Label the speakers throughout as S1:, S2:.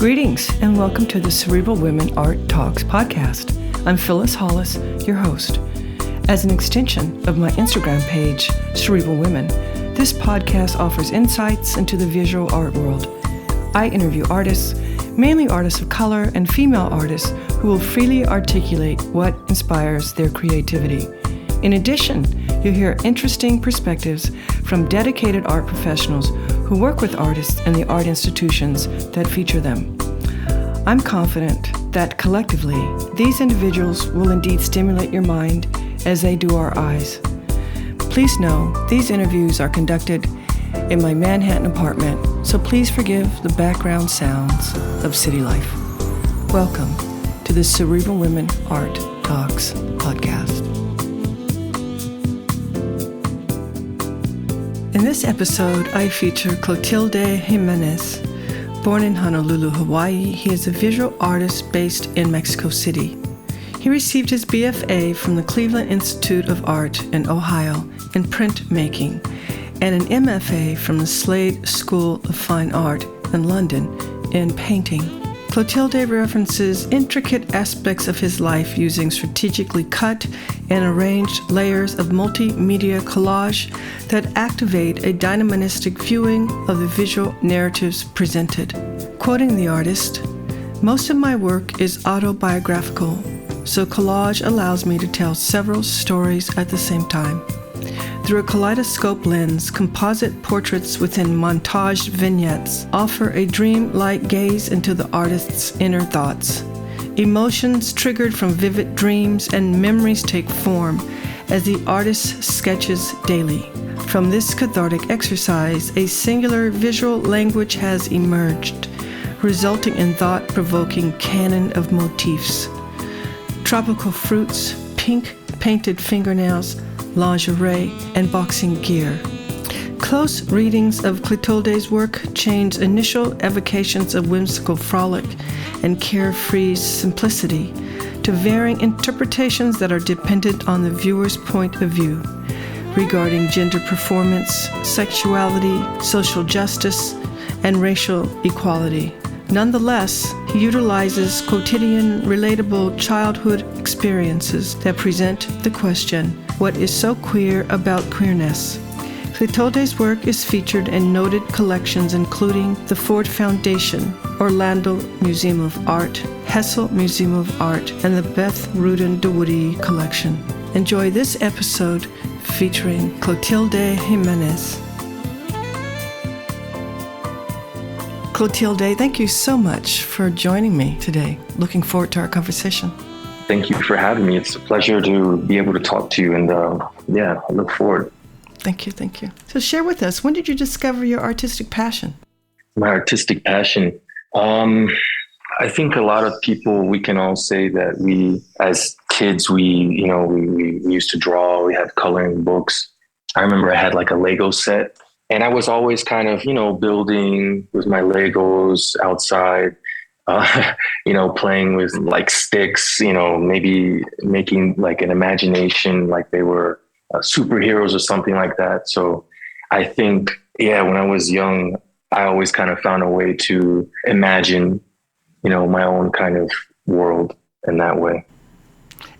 S1: Greetings and welcome to the Cerebral Women Art Talks podcast. I'm Phyllis Hollis, your host. As an extension of my Instagram page, Cerebral Women, this podcast offers insights into the visual art world. I interview artists, mainly artists of color and female artists who will freely articulate what inspires their creativity. In addition, you'll hear interesting perspectives from dedicated art professionals who work with artists and the art institutions that feature them. I'm confident that collectively, these individuals will indeed stimulate your mind as they do our eyes. Please know these interviews are conducted in my Manhattan apartment, so please forgive the background sounds of city life. Welcome to the Cerebral Women Art Talks podcast. In this episode, I feature Clotilde Jiménez. Born in Honolulu, Hawaii, he is a visual artist based in Mexico City. He received his BFA from the Cleveland Institute of Art in Ohio in printmaking and an MFA from the Slade School of Fine Art in London in painting. Clotilde references intricate aspects of his life using strategically cut and arranged layers of multimedia collage that activate a dynamistic viewing of the visual narratives presented. Quoting the artist, "Most of my work is autobiographical, so collage allows me to tell several stories at the same time. Through a kaleidoscope lens, composite portraits within montaged vignettes offer a dream-like gaze into the artist's inner thoughts. Emotions triggered from vivid dreams and memories take form as the artist sketches daily. From this cathartic exercise, a singular visual language has emerged, resulting in thought-provoking canon of motifs. Tropical fruits, pink painted fingernails, lingerie, and boxing gear." Close readings of Clotilde's work change initial evocations of whimsical frolic and carefree simplicity to varying interpretations that are dependent on the viewer's point of view regarding gender performance, sexuality, social justice, and racial equality. Nonetheless, he utilizes quotidian, relatable childhood experiences that present the question, what is so queer about queerness? Clotilde's work is featured in noted collections including the Ford Foundation, Orlando Museum of Art, Hessel Museum of Art, and the Beth Rudin DeWoody Collection. Enjoy this episode featuring Clotilde Jiménez. Clotilde, thank you so much for joining me today. Looking forward to our conversation.
S2: Thank you for having me. It's a pleasure to be able to talk to you, and I look forward.
S1: Thank you. So share with us, when did you discover your artistic passion?
S2: My artistic passion. I think a lot of people, we can all say that we, as kids, we used to draw. We had coloring books. I remember I had like a Lego set. And I was always kind of, building with my Legos outside, playing with like sticks, maybe making like an imagination like they were superheroes or something like that. So I think, when I was young, I always kind of found a way to imagine, my own kind of world in that way.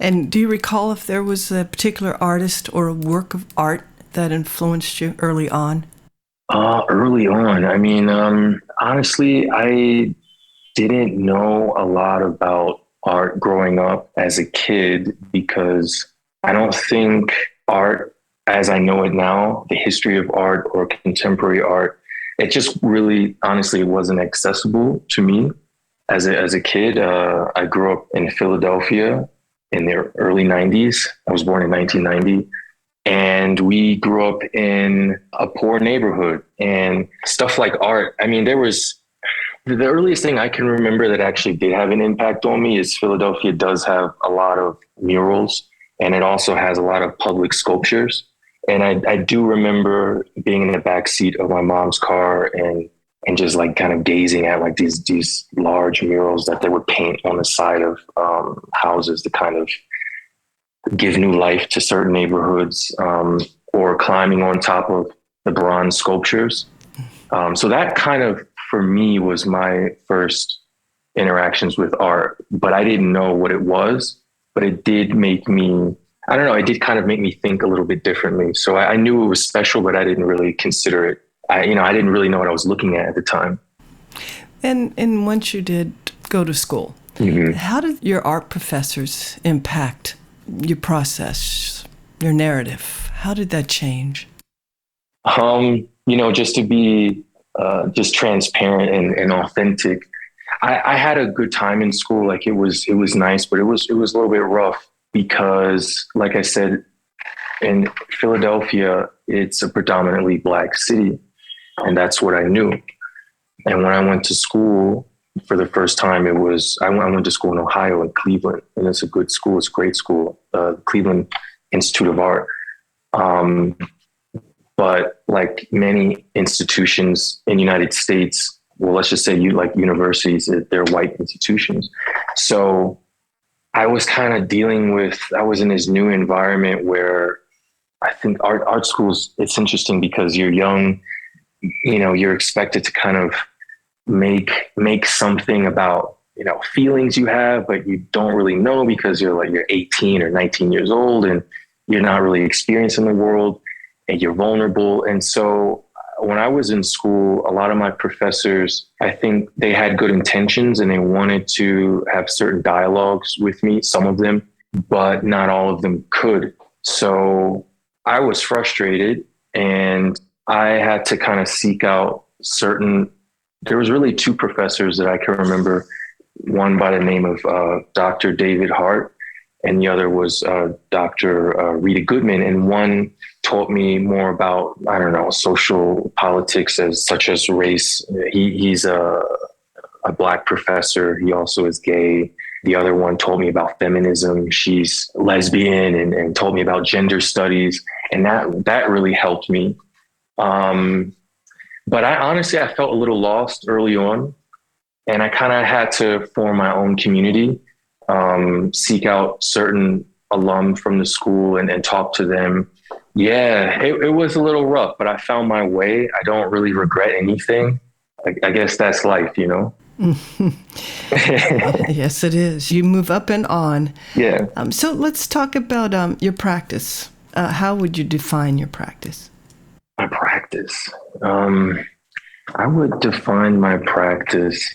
S1: And do you recall if there was a particular artist or a work of art that influenced you early on?
S2: Early on, honestly, I didn't know a lot about art growing up as a kid because I don't think art as I know it now, the history of art or contemporary art, it just really, honestly, wasn't accessible to me as a kid. I grew up in Philadelphia in the early 90s. I was born in 1990. And we grew up in a poor neighborhood and stuff like art. There was the earliest thing I can remember that actually did have an impact on me is Philadelphia does have a lot of murals and it also has a lot of public sculptures. And I do remember being in the backseat of my mom's car and just like kind of gazing at like these large murals that they would paint on the side of houses to kind of give new life to certain neighborhoods, or climbing on top of the bronze sculptures. So that kind of, for me, was my first interactions with art, but I didn't know what it was. But it did make me, I don't know, it did kind of make me think a little bit differently. So I knew it was special, but I didn't really consider it. I didn't really know what I was looking at the time.
S1: And once you did go to school,
S2: Mm-hmm.
S1: how did your art professors impact your process, your narrative? How did that change?
S2: Just to be just transparent and authentic, I had a good time in school. Like it was nice, but it was a little bit rough because, like I said, in Philadelphia, it's a predominantly Black city, and that's what I knew. And when I went to school for the first time, I went to school in Ohio, in Cleveland, and it's a good school. It's a great school, Cleveland Institute of Art. But like many institutions in the United States, well, let's just say like universities, they're white institutions. So I was kind of I was in this new environment where I think art schools, it's interesting because you're young, you're expected to kind of make something about, feelings you have, but you don't really know because you're 18 or 19 years old and you're not really experiencing the world and you're vulnerable. And so when I was in school, a lot of my professors, I think they had good intentions and they wanted to have certain dialogues with me, some of them, but not all of them could. So I was frustrated and I had to kind of seek out there was really two professors that I can remember, one by the name of Dr. David Hart, and the other was Dr. Rita Goodman. And one taught me more about, I don't know, social politics such as race. He's a Black professor. He also is gay. The other one told me about feminism. She's lesbian and told me about gender studies. And that really helped me. But I felt a little lost early on, and I kind of had to form my own community, seek out certain alum from the school and talk to them. Yeah, it was a little rough, but I found my way. I don't really regret anything. I guess that's life,
S1: Yes, it is. You move up and on.
S2: Yeah.
S1: So let's talk about your practice. How would you define your practice?
S2: My practice. I would define my practice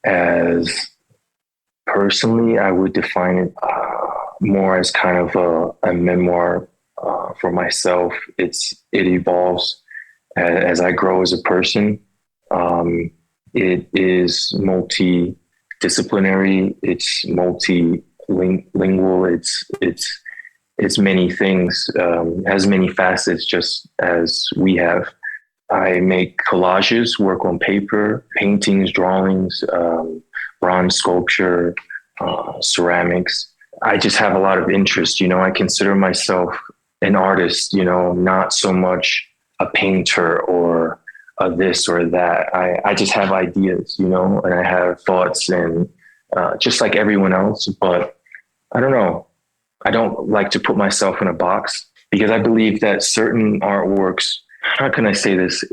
S2: as, personally, I would define it more as kind of a memoir for myself. It evolves as I grow as a person. It is multidisciplinary. It's multilingual. It's many things, has many facets, just as we have. I make collages, work on paper, paintings, drawings, bronze sculpture, ceramics. I just have a lot of interest. I consider myself an artist, not so much a painter or a this or that. I just have ideas, and I have thoughts, and just like everyone else. But I don't know. I don't like to put myself in a box because I believe that certain artworks, how can I say this?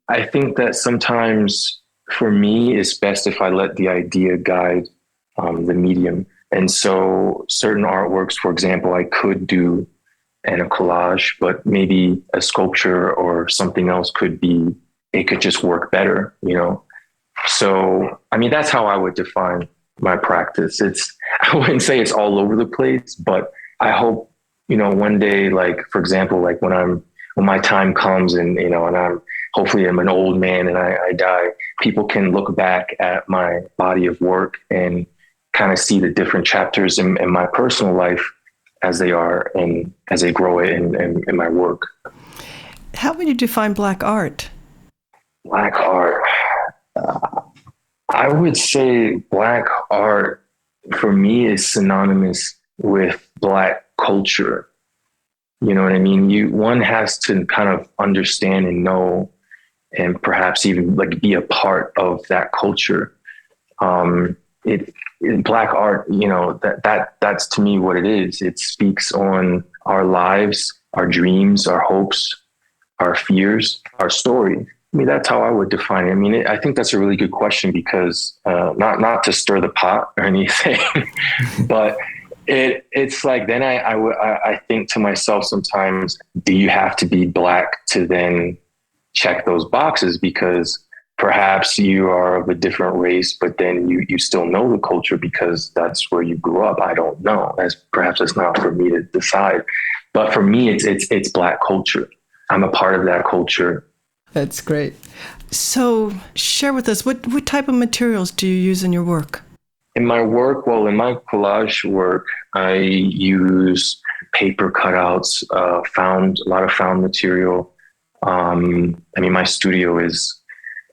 S2: I think that sometimes for me, it's best if I let the idea guide the medium. And so certain artworks, for example, I could do in a collage, but maybe a sculpture or something else could just work better, So, that's how I would define my practice. I wouldn't say it's all over the place, but I hope, one day, like, for example, like when my time comes and, and hopefully I'm an old man and I die, people can look back at my body of work and kind of see the different chapters in my personal life as they are and as I grow it in my work.
S1: How would you define Black art?
S2: Black art. I would say Black art for me is synonymous with Black culture. You know what I mean? One has to kind of understand and know, and perhaps even like be a part of that culture. Black art, that's to me what it is. It speaks on our lives, our dreams, our hopes, our fears, our story. I mean, that's how I would define it. I mean, I think that's a really good question because not to stir the pot or anything, but it's like then I think to myself sometimes, do you have to be Black to then check those boxes? Because perhaps you are of a different race, but then you still know the culture because that's where you grew up. I don't know. Perhaps it's not for me to decide, but for me, it's Black culture. I'm a part of that culture.
S1: That's great. So share with us, what type of materials do you use in your work?
S2: In my work, well, in my collage work, I use paper cutouts, a lot of found material. I mean, my studio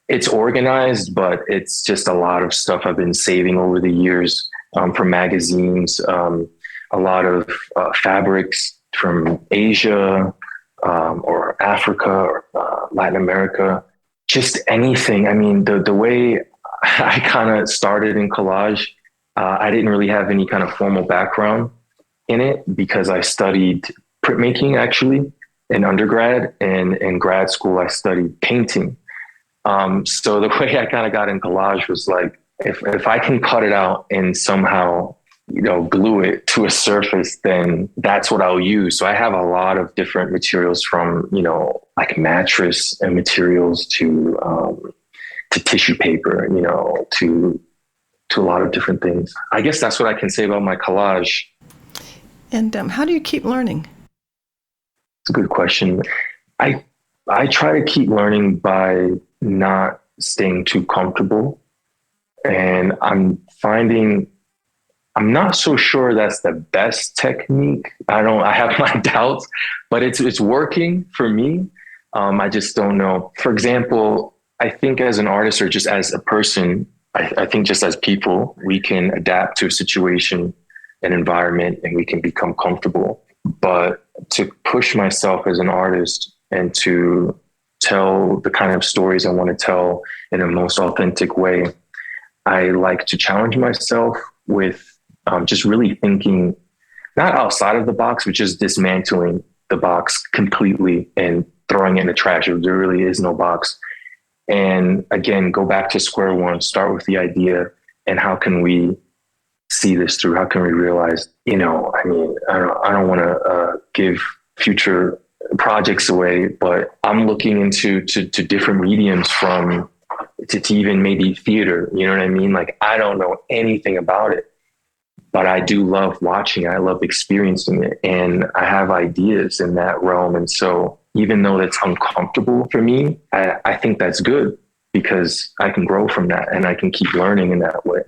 S2: it's organized, but it's just a lot of stuff I've been saving over the years from magazines, a lot of fabrics from Asia, or Africa or Latin America, just anything. I mean, the way I kind of started in collage, I didn't really have any kind of formal background in it because I studied printmaking actually in undergrad, and in grad school I studied painting. So the way I kind of got in collage was like, if I can cut it out and somehow glue it to a surface, then that's what I'll use. So I have a lot of different materials from, like mattress and materials to tissue paper, to a lot of different things. I guess that's what I can say about my collage.
S1: And how do you keep learning?
S2: It's a good question. I try to keep learning by not staying too comfortable. And I'm not so sure that's the best technique. I have my doubts, but it's working for me. I just don't know. For example, I think as an artist or just as a person, I think just as people, we can adapt to a situation, an environment, and we can become comfortable. But to push myself as an artist and to tell the kind of stories I want to tell in the most authentic way, I like to challenge myself with just really thinking not outside of the box, but just dismantling the box completely and throwing it in the trash. There really is no box. And again, go back to square one, start with the idea, and how can we see this through? How can we realize, I mean, I don't want to give future projects away, but I'm looking into to different mediums from to even maybe theater. You know what I mean? Like, I don't know anything about it, but I do love watching it. I love experiencing it. And I have ideas in that realm. And so even though that's uncomfortable for me, I think that's good because I can grow from that and I can keep learning in that way.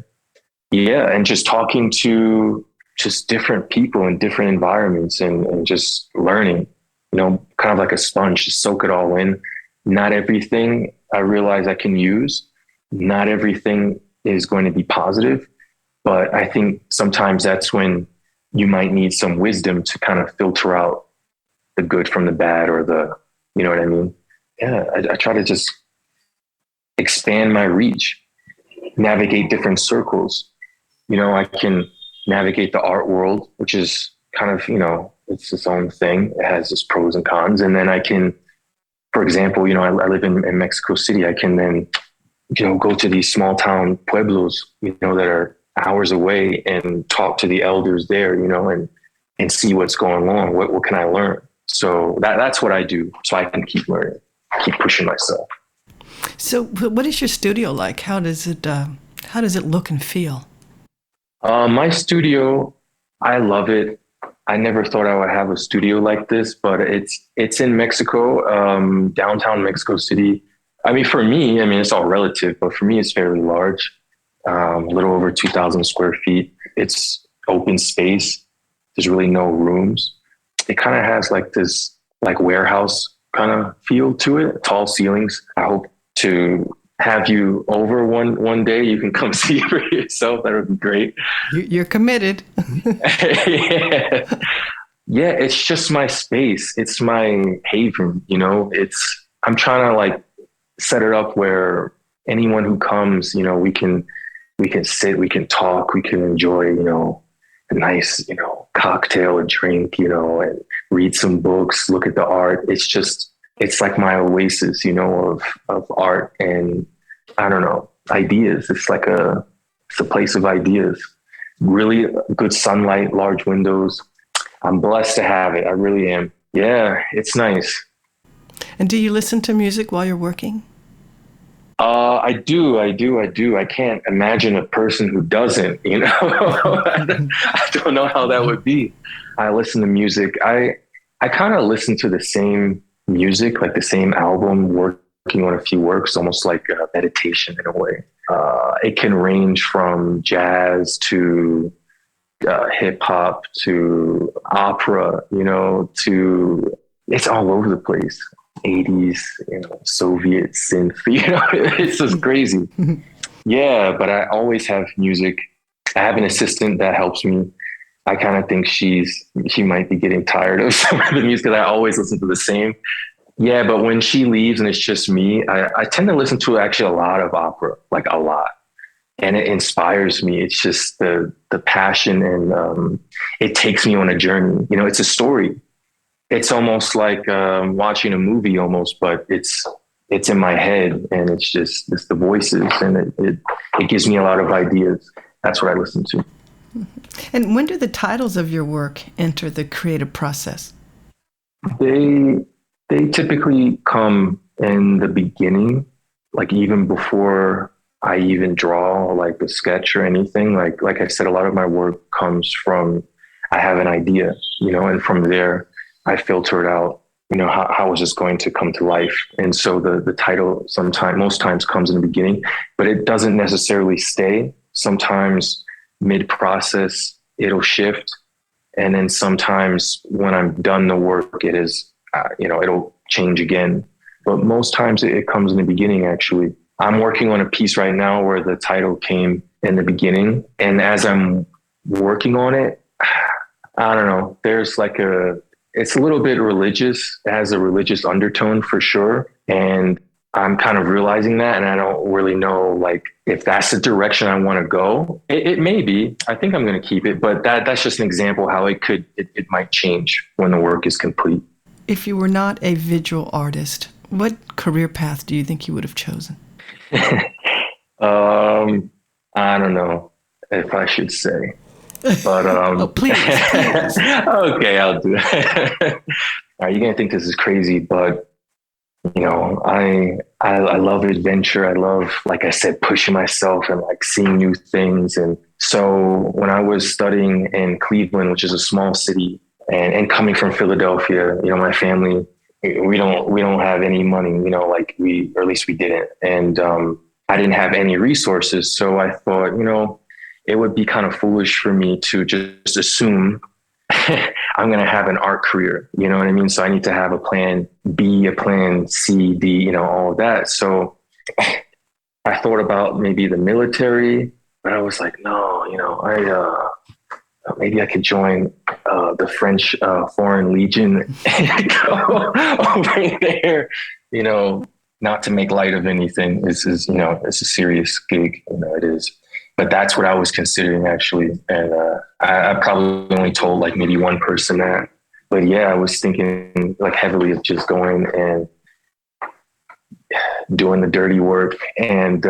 S2: Yeah. And just talking to just different people in different environments and just learning, kind of like a sponge, just soak it all in. Not everything I realize I can use. Not everything is going to be positive. But I think sometimes that's when you might need some wisdom to kind of filter out the good from the bad or you know what I mean? Yeah, I try to just expand my reach, navigate different circles. I can navigate the art world, which is kind of, it's its own thing. It has its pros and cons. And then I can, for example, I live in Mexico City. I can then, go to these small town pueblos, that are hours away and talk to the elders there, and see what's going on. What can I learn? So that's what I do. So I can keep learning, keep pushing myself.
S1: So what is your studio like? How does it look and feel?
S2: My studio, I love it. I never thought I would have a studio like this, but it's in Mexico, downtown Mexico City. I mean, for me, it's all relative, but for me, it's fairly large. A little over 2,000 square feet. It's open space. There's really no rooms. It kind of has like this warehouse kind of feel to it, tall ceilings. I hope to have you over one day. You can come see for yourself. That would be great.
S1: You're committed.
S2: Yeah, it's just my space. It's my haven, I'm trying to set it up where anyone who comes, we can sit, we can talk, we can enjoy, a nice, cocktail or drink, and read some books, look at the art. It's just it's like my oasis, of art and, I don't know, ideas. It's a place of ideas. Really good sunlight, large windows. I'm blessed to have it. I really am. Yeah, it's nice.
S1: And do you listen to music while you're working?
S2: I do. I can't imagine a person who doesn't, I don't know how that would be. I listen to music. I kind of listen to the same music, like the same album, working on a few works, almost like a meditation in a way. It can range from jazz to hip hop to opera, to it's all over the place. 80s, Soviet synth, it's just crazy. Yeah, but I always have music. I have an assistant that helps me. I kind of think she might be getting tired of some of the music that I always listen to the same. Yeah, but when she leaves and it's just me, I tend to listen to actually a lot of opera, like a lot. And it inspires me. It's just the passion, and it takes me on a journey. It's a story. It's almost like watching a movie almost, but it's in my head, and it's the voices, and it gives me a lot of ideas. That's what I listen to.
S1: And when do the titles of your work enter the creative process?
S2: They typically come in the beginning, like even before I even draw like a sketch or anything. Like I said, a lot of my work comes from, I have an idea, and from there I filter it out, how is this going to come to life? And so the title most times comes in the beginning, but it doesn't necessarily stay. Sometimes mid-process, it'll shift. And then sometimes when I'm done the work, it is, it'll change again. But most times it comes in the beginning, actually. I'm working on a piece right now where the title came in the beginning. And as I'm working on it, I don't know, there's it's a little bit religious. It has a religious undertone for sure. And I'm kind of realizing that. And I don't really know, if that's the direction I want to go. It may be. I think I'm going to keep it. But that's just an example how it might change when the work is complete.
S1: If you were not a visual artist, what career path do you think you would have chosen?
S2: I don't know if I should say. But
S1: oh, please.
S2: Okay, I'll do it. You're gonna think this is crazy, but I love adventure. I love, like I said, pushing myself and seeing new things. And so when I was studying in Cleveland, which is a small city, and coming from Philadelphia, my family, we don't have any money, or at least we didn't, and I didn't have any resources. So I thought, it would be kind of foolish for me to just assume I'm going to have an art career. You know what I mean? So I need to have a plan B, a plan C, D, all of that. So I thought about maybe the military, but I was like, no, maybe I could join the French Foreign Legion and go over there, not to make light of anything. This is, it's a serious gig, it is. But that's what I was considering, actually. And I probably only told maybe one person that. But yeah, I was thinking heavily of just going and doing the dirty work. And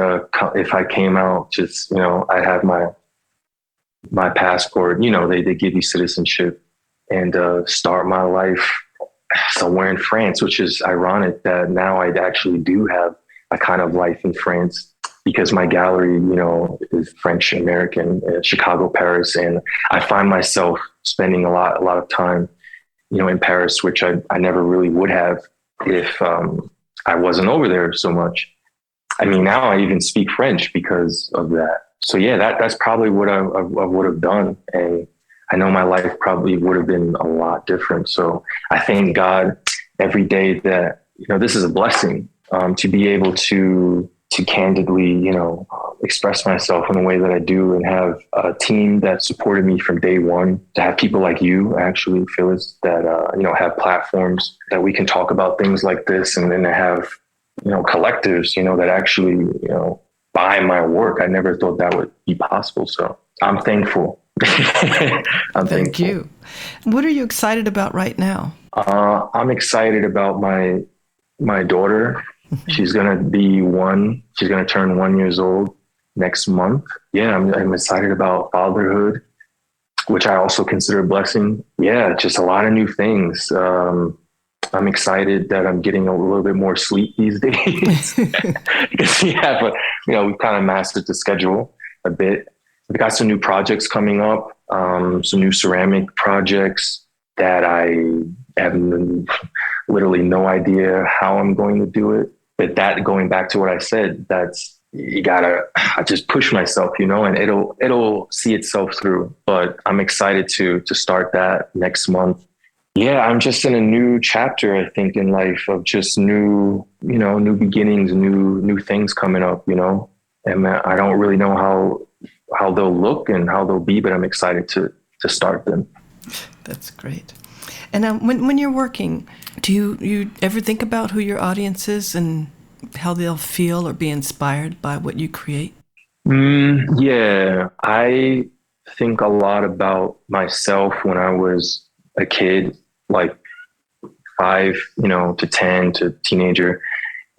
S2: if I came out, just, I have my passport, they give you citizenship, and start my life somewhere in France, which is ironic that now I actually do have a kind of life in France, because my gallery, is French American, Chicago, Paris. And I find myself spending a lot of time, in Paris, which I never really would have if I wasn't over there so much. I mean, now I even speak French because of that. So yeah, that's probably what I would have done. And I know my life probably would have been a lot different. So I thank God every day that, this is a blessing, to be able to candidly, express myself in the way that I do, and have a team that supported me from day one, to have people like you, actually, Phyllis, that, have platforms that we can talk about things like this, and then to have, collectives, that actually, buy my work. I never thought that would be possible. So I'm thankful.
S1: Thank you. What are you excited about right now?
S2: I'm excited about my my daughter. She's going to be one. She's going to turn 1 year old next month. Yeah, I'm excited about fatherhood, which I also consider a blessing. Yeah, just a lot of new things. I'm excited that I'm getting a little bit more sleep these days. Because, yeah, but we've kind of mastered the schedule a bit. We've got some new projects coming up, some new ceramic projects that I have literally no idea how I'm going to do it. But that, going back to what I said, I just push myself, and it'll see itself through. But I'm excited to start that next month. Yeah, I'm just in a new chapter, I think, in life of just new beginnings, new things coming up, and I don't really know how they'll look and how they'll be, but I'm excited to start them.
S1: That's great. And when you're working, do you ever think about who your audience is and how they'll feel or be inspired by what you create?
S2: Yeah, I think a lot about myself when I was a kid, like 5, to 10 to teenager.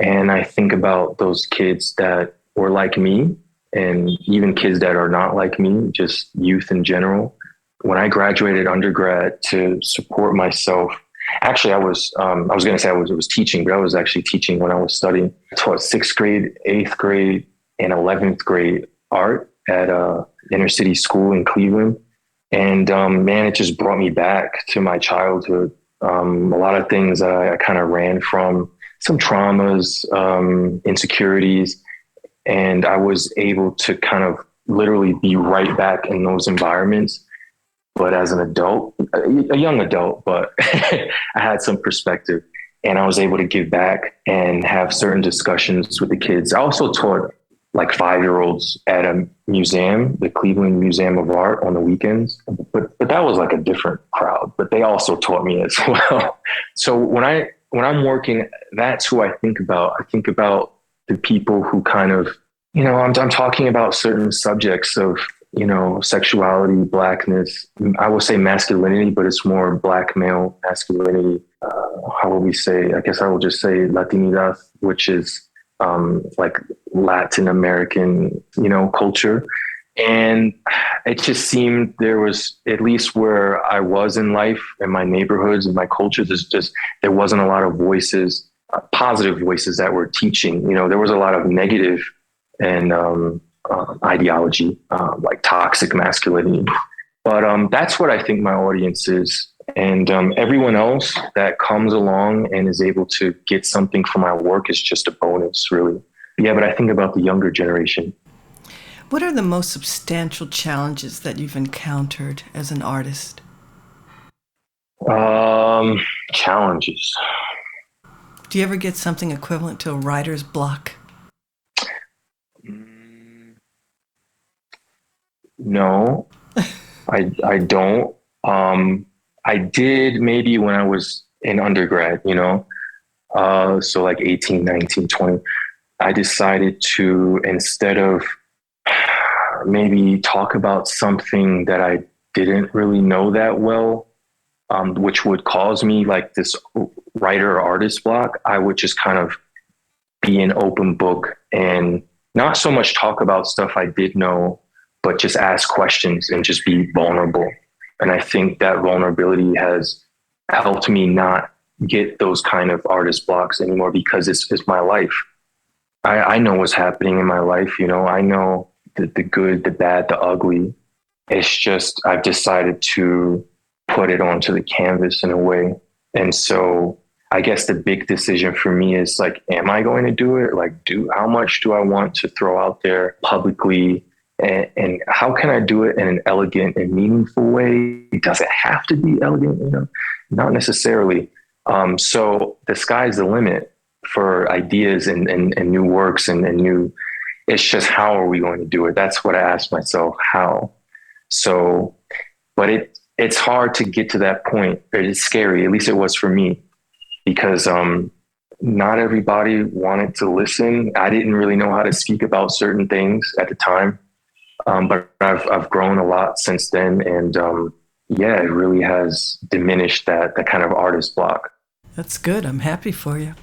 S2: And I think about those kids that were like me, and even kids that are not like me, just youth in general. When I graduated undergrad, to support myself, actually, I was going to say I was teaching, but I was actually teaching when I was studying. I taught 6th grade, 8th grade, and 11th grade art at a inner city school in Cleveland. And man, it just brought me back to my childhood. A lot of things I kind of ran from, some traumas, insecurities, and I was able to kind of literally be right back in those environments. But as an adult, a young adult, but I had some perspective, and I was able to give back and have certain discussions with the kids. I also taught like 5-year-olds at a museum, the Cleveland Museum of Art, on the weekends. But that was like a different crowd, but they also taught me as well. So when I'm working, that's who I think about. I think about the people who kind of, I'm talking about certain subjects of, sexuality, blackness. I will say masculinity, but it's more black male masculinity. How will we say? I guess I will just say Latinidad, which is like Latin American, culture. And it just seemed there was, at least where I was in life and my neighborhoods and my culture, there wasn't a lot of voices, positive voices that were teaching. There was a lot of negative and ideology, like toxic masculinity. But that's what I think my audience is. And everyone else that comes along and is able to get something from my work is just a bonus, really. Yeah, but I think about the younger generation.
S1: What are the most substantial challenges that you've encountered as an artist?
S2: Challenges.
S1: Do you ever get something equivalent to a writer's block?
S2: No, I don't. I did maybe when I was in undergrad, so like 18, 19, 20, I decided to, instead of maybe talk about something that I didn't really know that well, which would cause me like this writer or artist block, I would just kind of be an open book and not so much talk about stuff I did know, but just ask questions and just be vulnerable. And I think that vulnerability has helped me not get those kind of artist blocks anymore, because it's my life. I know what's happening in my life. I know the good, the bad, the ugly. It's just, I've decided to put it onto the canvas in a way. And so I guess the big decision for me is like, am I going to do it? Like, how much do I want to throw out there publicly? And how can I do it in an elegant and meaningful way? Does it have to be elegant? Not necessarily. So the sky's the limit for ideas and new works and new. It's just, how are we going to do it? That's what I asked myself, how. So, but it's hard to get to that point. It's scary. At least it was for me, because not everybody wanted to listen. I didn't really know how to speak about certain things at the time. But I've grown a lot since then. And it really has diminished that kind of artist block.
S1: That's good. I'm happy for you.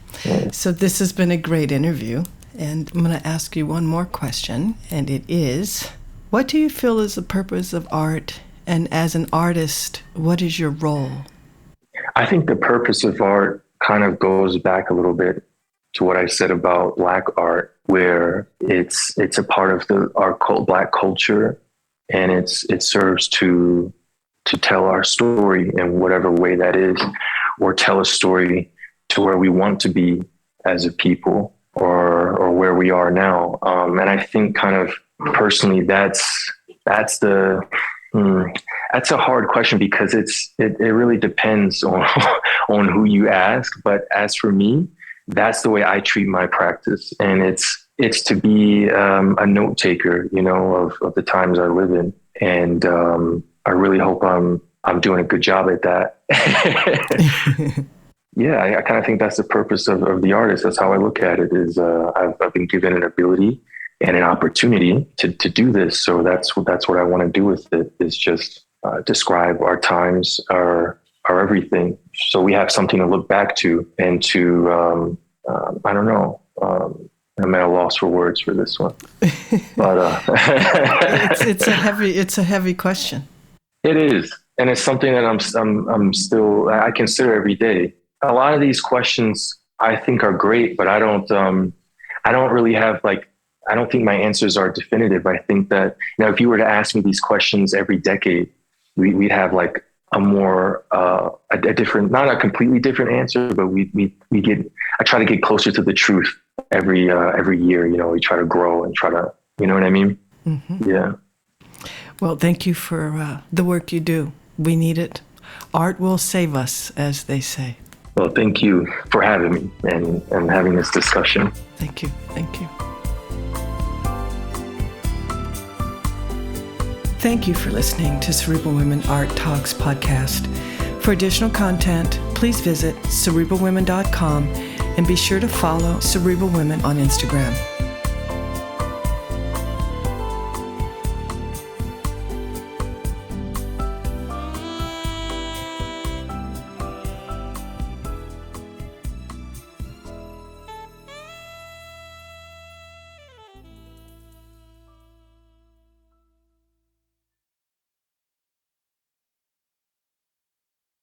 S1: So this has been a great interview, and I'm going to ask you one more question, and it is, what do you feel is the purpose of art? And as an artist, what is your role?
S2: I think the purpose of art kind of goes back a little bit to what I said about Black art, where it's a part of our Black culture, and it serves to tell our story in whatever way that is, or tell a story to where we want to be as a people, or where we are now. And I think kind of personally, that's a hard question, because it really depends on who you ask. But as for me, that's the way I treat my practice. And it's to be a note taker, of the times I live in. And I really hope I'm doing a good job at that. Yeah, I kind of think that's the purpose of the artist. That's how I look at it, is I've been given an ability and an opportunity to do this. So that's what I want to do with it, is just describe our times, our everything. So we have something to look back to, and to, I don't know, I'm at a loss for words for this one, but
S1: it's a heavy question.
S2: It is. And it's something that I consider every day. A lot of these questions I think are great, but I don't really have I don't think my answers are definitive. I think that, if you were to ask me these questions every decade, we'd have a more, a different, not a completely different answer, but I try to get closer to the truth every year. We try to grow and try to, you know what I mean? Mm-hmm. Yeah.
S1: Well, thank you for the work you do. We need it. Art will save us, as they say.
S2: Well, thank you for having me and having this discussion.
S1: Thank you. Thank you. Thank you for listening to Cerebral Women Art Talks podcast. For additional content, please visit cerebralwomen.com and be sure to follow Cerebral Women on Instagram.